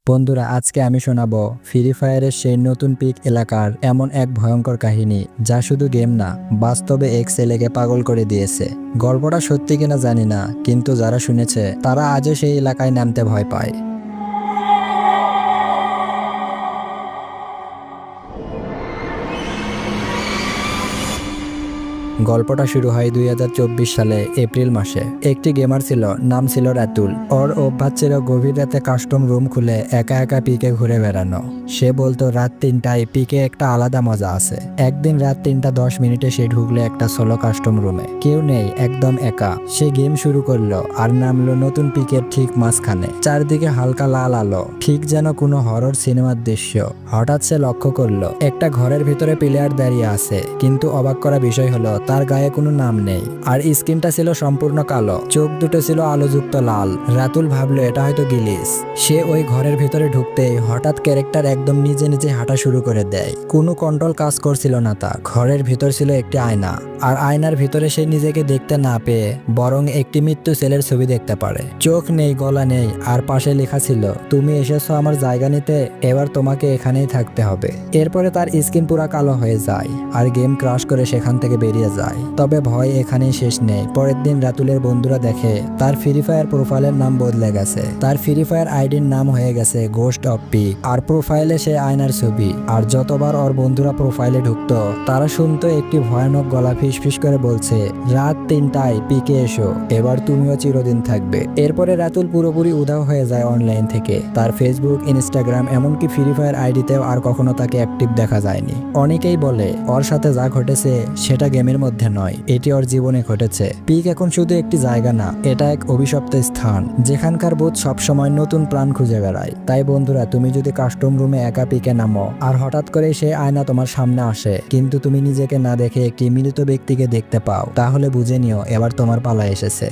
বন্ধুরা, আজকে আমি শোনাবো ফ্রি ফায়ারের সেই নতুন পিক এলাকার এমন এক ভয়ঙ্কর কাহিনী যা শুধু গেম না, বাস্তবে এক ছেলেকে পাগল করে দিয়েছে। গল্পটা সত্যি কিনা জানি না, কিন্তু যারা শুনেছে তারা আজও সেই এলাকায় নামতে ভয় পায়। গল্পটা শুরু হয় 2024 সালে এপ্রিল মাসে। একটি গেমার ছিল, নাম ছিল রাতুল। ওর অভ্যাস ছিল গভীর রাতে কাস্টম রুম খুলে একা একা পিকে ঘুরে বেড়ানো। সে বলতো রাত 3টায় পিকে একটা আলাদা মজা আছে। একদিন রাত 3:10 সে ঢুকলো একটা সোলো কাস্টম রুমে। কেউ নেই, একদম একা। সে গেম শুরু করলো আর নামলো নতুন পিকের ঠিক মাঝখানে। চারদিকে হালকা লাল আলো, ঠিক যেন কোনো হরর সিনেমার দৃশ্য। হঠাৎ সে লক্ষ্য করলো একটা ঘরের ভিতরে প্লেয়ার দাঁড়িয়ে আছে, কিন্তু অবাক করা বিষয় হলো তার গায়ে কোনো নাম নেই, আর স্কিনটা ছিল সম্পূর্ণ কালো, চোখ দুটো ছিল আলোযুক্ত লাল। রাতুল ভাবলো এটা হয়তো গিলিস। সে ওই ঘরের ভিতরে ঢুকতেই হঠাৎ ক্যারেক্টার একদম নিজে নিজে হাঁটা শুরু করে দেয়। কোনো কন্ট্রোল কাজ করছিল না তার। ঘরের ভিতর ছিল একটি আয়না, আর আয়নার ভিতরে সে নিজেকে দেখতে না পেয়ে বরং একটি মৃত্যু ছেলের ছবি দেখতে পারে। চোখ নেই, গলা নেই, আর পাশে লেখা ছিল, তুমি এসেছো আমার জায়গা নিতে, এবার তোমাকে এখানেই থাকতে হবে। এরপরে তার স্কিন পুরা কালো হয়ে যায় আর গেম ক্রাশ করে সেখান থেকে বেরিয়ে যায়। তবে ভয় এখানেই শেষ নেই। পরের দিন রাতুলের বন্ধুরা দেখে তার ফ্রি ফায়ার প্রোফাইলের নাম বদলে গেছে। তার ফ্রি ফায়ার আইডির নাম হয়ে গেছে গোস্ট অফ পিক, আর প্রোফাইলে সে আয়নার ছবি। আর যতবার ওর বন্ধুরা প্রোফাইলে ঢুকতো তারা শুনতো একটি ভয়ানক গলা ফিসফিস করে বলছে, রাত 3টায় পিকে এসো, এবার তুমিও চিরদিন থাকবে। এরপরে রাতুল পুরোপুরি উধাও হয়ে যায় অনলাইন থেকে। তার ফেসবুক, ইনস্টাগ্রাম, এমনকি ফ্রি ফায়ার আইডিতেও আর কখনো তাকে অ্যাক্টিভ দেখা যায়নি। অনেকেই বলে ওর সাথে যা ঘটেছে সেটা গেমের মধ্যে নয়, এটি ওর জীবনে ঘটেছে। পিক এখন শুধু একটি জায়গা না, এটা এক অভিশপ্ত স্থান যেখানকার ভূত সবসময় নতুন প্রাণ খুঁজে বেড়ায়। তাই বন্ধুরা, তুমি যদি কাস্টম রুমে একা পিকে নামো আর হঠাৎ করে সেই আয়না তোমার সামনে আসে, কিন্তু তুমি নিজেকে না দেখে একটি মৃত ব্যক্তিকে দেখতে পাও, তাহলে বুঝে নিও এবার তোমার পালা এসেছে।